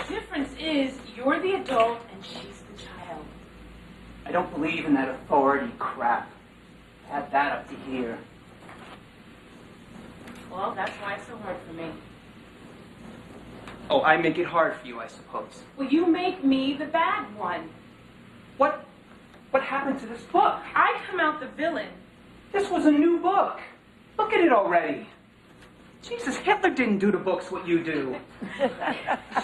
difference is you're the adult and she's the child. I don't believe in that authority crap. Had that up to here. Well, that's why it's so hard for me. Oh, I make it hard for you, I suppose. Well, you make me the bad one. What happened to this book? I come out the villain. This was a new book. Look at it already. Jesus, Hitler didn't do to books what you do.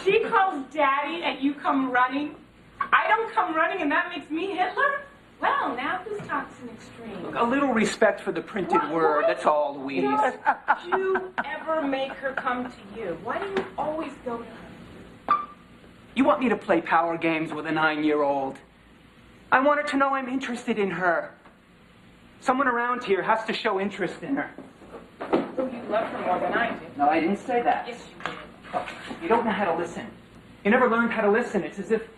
She calls Daddy and you come running. I don't come running and that makes me Hitler? Well, now who's talks an extreme? Look, a little respect for the printed word, that's all, Louise. Do you ever make her come to you? Why do you always go to her? You want me to play power games with a 9-year-old? I want her to know I'm interested in her. Someone around here has to show interest in her. So you love her more than I do. No, I didn't say that. Yes, you did. Oh, you don't know how to listen. You never learned how to listen. It's as if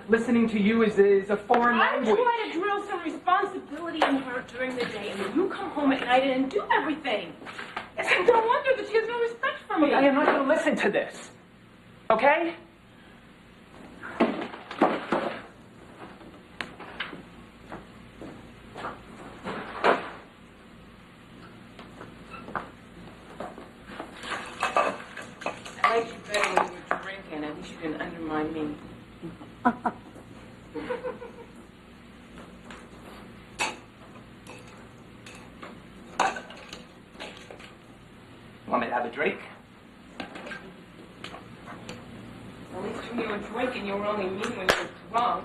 listening to you is a foreign language. I try to drill some responsibility in her during the day, and then you come home at night and do everything. It's no wonder that she has no respect for me. I am not going to listen to this. Okay? I liked you better when you were drinking. At least you didn't undermine me. Want me to have a drink? At least when you were drinking, you were only mean when you were drunk.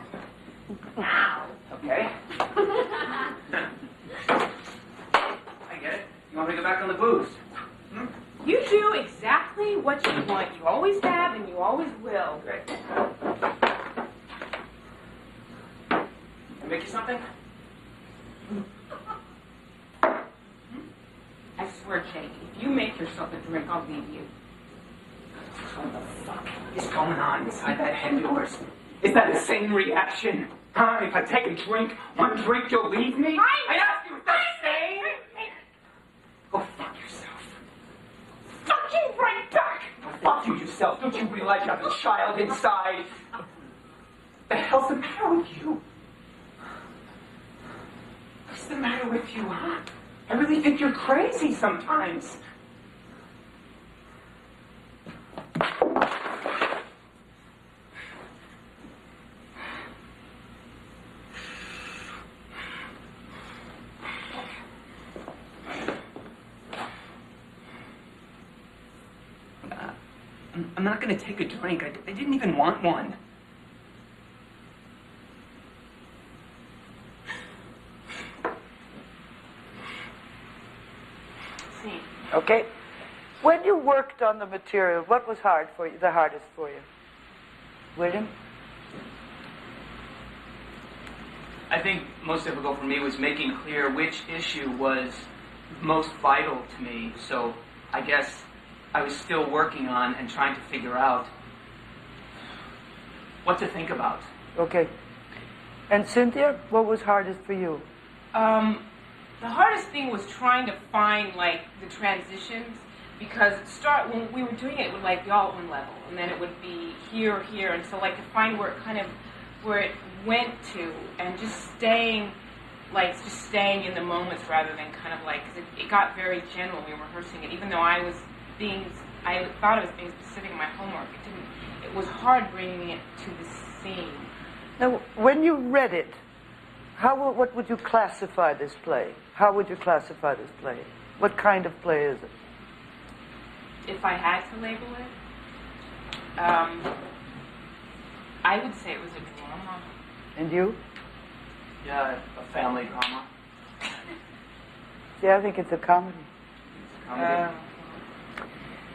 Wow. Okay. I get it. You want me to go back on the booze? Hmm? You do exactly what you want. You always have and you always will. Great. Can I make you something? I swear, Jake, if you make yourself a drink, I'll leave you. What the fuck is going on inside that head of yours? Is that the same reaction? Huh? If I take a drink, one drink, you'll leave me? I asked you, is that sane? Go fuck yourself. Fuck you right back! Go fuck you yourself. Don't you realize you have a child inside? The hell's the matter with you? What's the matter with you, huh? I really think you're crazy sometimes. I'm not going to take a drink. I didn't even want one. Okay. When you worked on the material, what was hard for you, the hardest for you? William? I think most difficult for me was making clear which issue was most vital to me. So I guess I was still working on and trying to figure out what to think about. Okay. And Cynthia, what was hardest for you? The hardest thing was trying to find, like, the transitions, because when we were doing it, it would, like, be all at one level, and then it would be here, here, and so, like, to find where it went to, and just staying in the moments rather than kind of, like, because it got very general when we were rehearsing it, even though I thought I was being specific in my homework, it was hard bringing it to the scene. Now, when you read it, what would you classify this play? How would you classify this play? What kind of play is it? If I had to label it, I would say it was a drama. And you? Yeah, a family drama. See, I think it's a comedy. It's a comedy.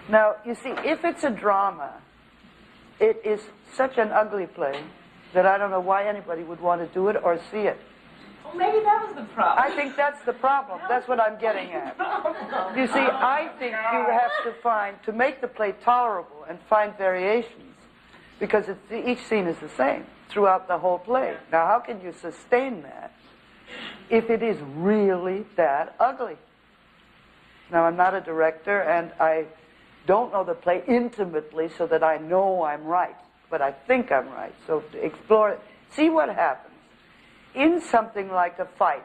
Now, you see, if it's a drama, it is such an ugly play that I don't know why anybody would want to do it or see it. Well, maybe that was the problem. I think that's the problem. That's what I'm getting at. You see, I think you have to make the play tolerable and find variations, because each scene is the same throughout the whole play. Now, how can you sustain that if it is really that ugly? Now, I'm not a director, and I don't know the play intimately so that I know I'm right. but I think I'm right. So to explore it, see what happens. In something like a fight,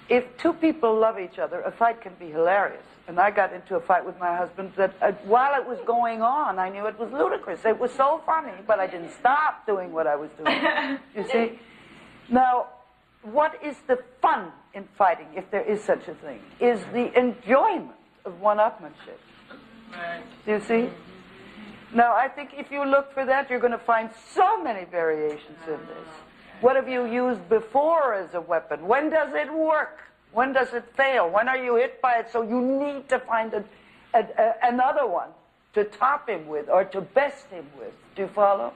if two people love each other, a fight can be hilarious. And I got into a fight with my husband that while it was going on, I knew it was ludicrous. It was so funny, but I didn't stop doing what I was doing. You see? Now, what is the fun in fighting, if there is such a thing, is the enjoyment of one-upmanship. Right. Do you see? Now, I think if you look for that, you're going to find so many variations in this. What have you used before as a weapon? When does it work? When does it fail? When are you hit by it? So you need to find another one to top him with or to best him with. Do you follow?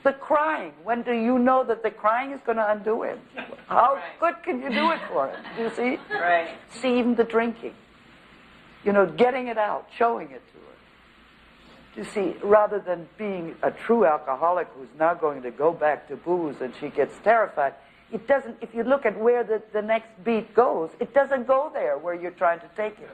The crying. When do you know that the crying is going to undo him? How good can you do it for him? Do you see? Right. See, even the drinking. You know, getting it out, showing it to her. You see, rather than being a true alcoholic who's now going to go back to booze and she gets terrified, it doesn't, if you look at where the next beat goes, it doesn't go there where you're trying to take it.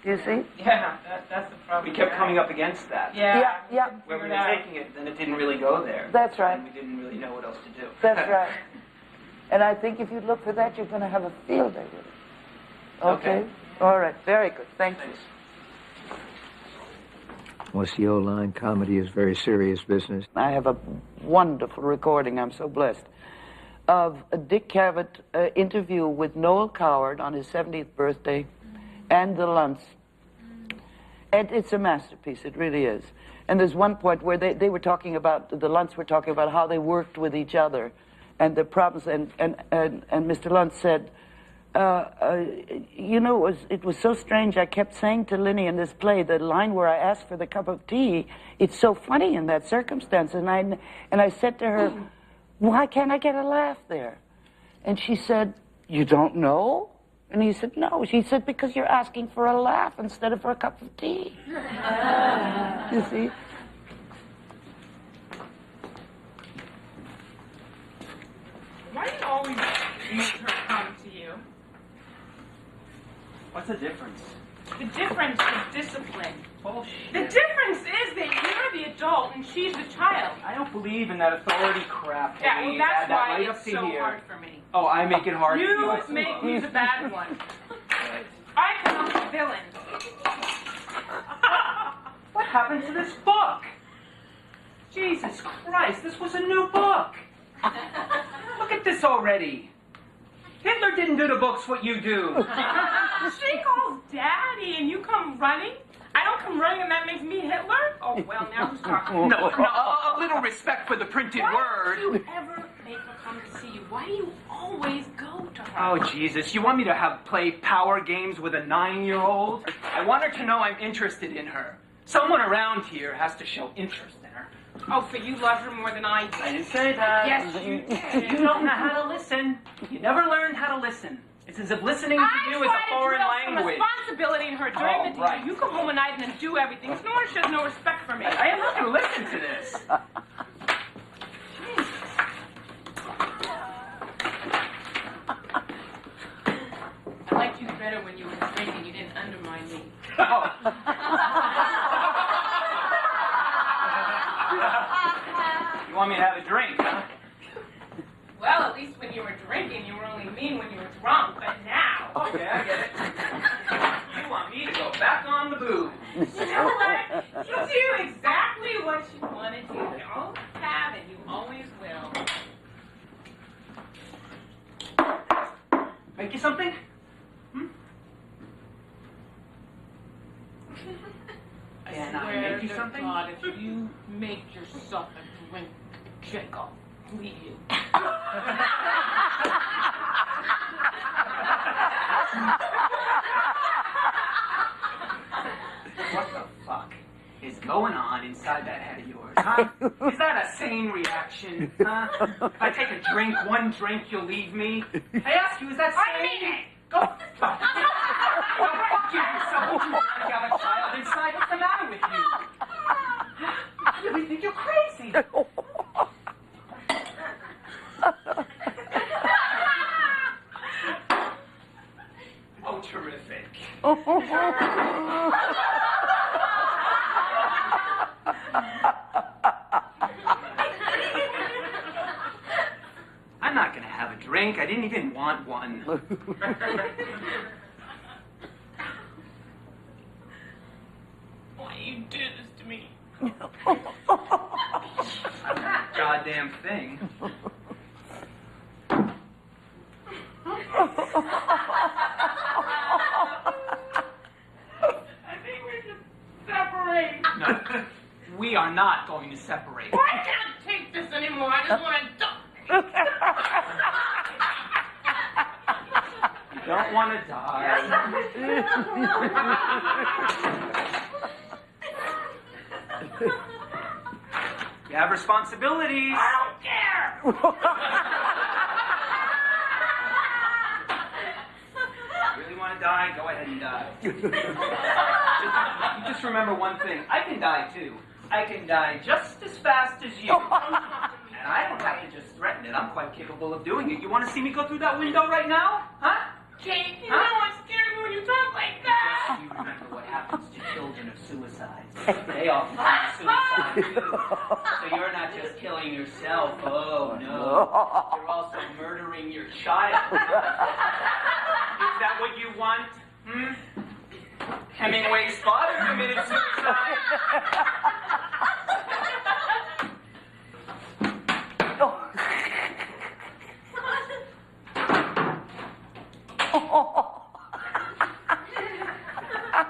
Do you see? Yeah, that's the problem. We kept coming up against that. Yeah. When we were taking it, then it didn't really go there. That's right. And we didn't really know what else to do. That's right. And I think if you look for that, you're going to have a field day with it. Okay? All right. Very good. Thank you. What's the old line? Comedy is very serious business. I have a wonderful recording, I'm so blessed, of a Dick Cavett interview with Noel Coward on his 70th birthday and the Luntz. And it's a masterpiece, it really is. And there's one point where they were talking about, the Luntz were talking about how they worked with each other and the problems, and Mr. Luntz said, you know, it was so strange. I kept saying to Linny in this play, the line where I asked for the cup of tea, it's so funny in that circumstance. And I said to her, why can't I get a laugh there? And she said, you don't know? And he said, no. She said, because you're asking for a laugh instead of for a cup of tea. You see? Why do you always make her come to you? What's the difference? The difference is discipline. Bullshit. The difference is that you're the adult and she's the child. I don't believe in that authority crap. Yeah, well, Add that's that why right it's up to so here. hard for me. Oh, I make it hard for you. I You suppose. make me the bad one. Right. I come up the villain. What happened to this book? Jesus Christ, this was a new book. Look at this already. Hitler didn't do the books what you do. She calls Daddy and you come running? I don't come running and that makes me Hitler? Oh, well, now who's talking? No, a little respect for the printed Why word. do you ever make her come to see you? Why do you always go to her? Oh, Jesus, you want me to play power games with a 9-year-old? I want her to know I'm interested in her. Someone around here has to show interest in her. Oh, so you love her more than I do? I didn't say that. Yes, you did. You don't know how to listen. You never learned how to listen. It's as if listening to you is a foreign language. Responsibility in her during the day. Right. You come home at night and then do everything. No wonder she has no respect for me. I am not going to listen to this. I liked you better when you were drinking. You didn't undermine me. You want me to have a drink, huh? Well, at least when you were drinking, you were only mean when you were drunk. But now, Okay, I get it. You want me to go back on the booze. you know what? You do exactly what you want to do. You always have, and you always will. Make you something? I I swear make you to something? God, if you make yourself a drink, Jake, I'll leave you. What the fuck is going on inside that head of yours, huh? Is that a sane reaction, huh? If I take a drink, one drink, you'll leave me? I ask you, is that sane? I mean it. Go fuck. Go fuck yourself. You have a child inside. What's the matter with you? I really think you're crazy. Oh, terrific. drink. I didn't even want one. Why you do this to me? Goddamn thing. I think we should separate. No, we are not going to separate. I can't take this anymore. I just want to die. You don't want to die. You have responsibilities. I don't care. Really want to die? Go ahead and die. You just remember one thing. I can die too. I can die just as fast as you. And I don't have to just threaten it. I'm quite capable of doing it. You want to see me go through that window right now? Huh? Jake, you know I'm scared when you talk like that. You remember what happens to children of suicides. They often commit suicide too. So you're not just killing yourself. Oh, no. You're also murdering your child. Is that what you want? Hmm? Hemingway's father committed suicide.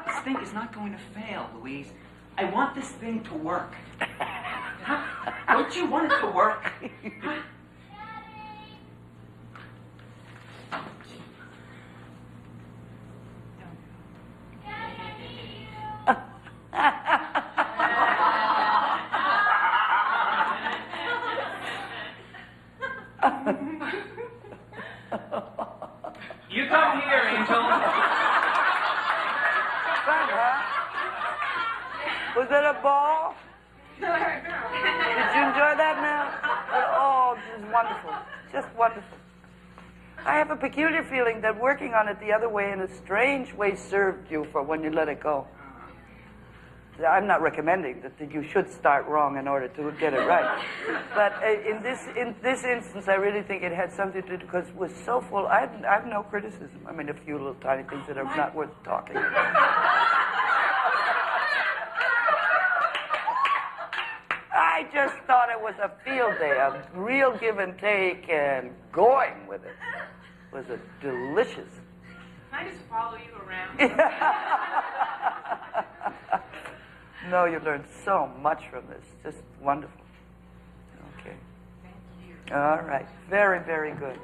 This thing is not going to fail, Louise. I want this thing to work. Huh? Don't you want it to work? Huh? You come here, Angel. Fun, huh? Was it a ball? No. Did you enjoy that now? Oh, it was wonderful. Just wonderful. I have a peculiar feeling that working on it the other way in a strange way served you for when you let it go. I'm not recommending that you should start wrong in order to get it right. But in this instance, I really think it had something to do because it was so full. I have no criticism. I mean, a few little tiny things that are not worth talking about. I just thought it was a field day, a real give and take, and going with it was a delicious. Can I just follow you around? No, you learned so much from this. Just wonderful. Okay. Thank you. All right. Very, very good.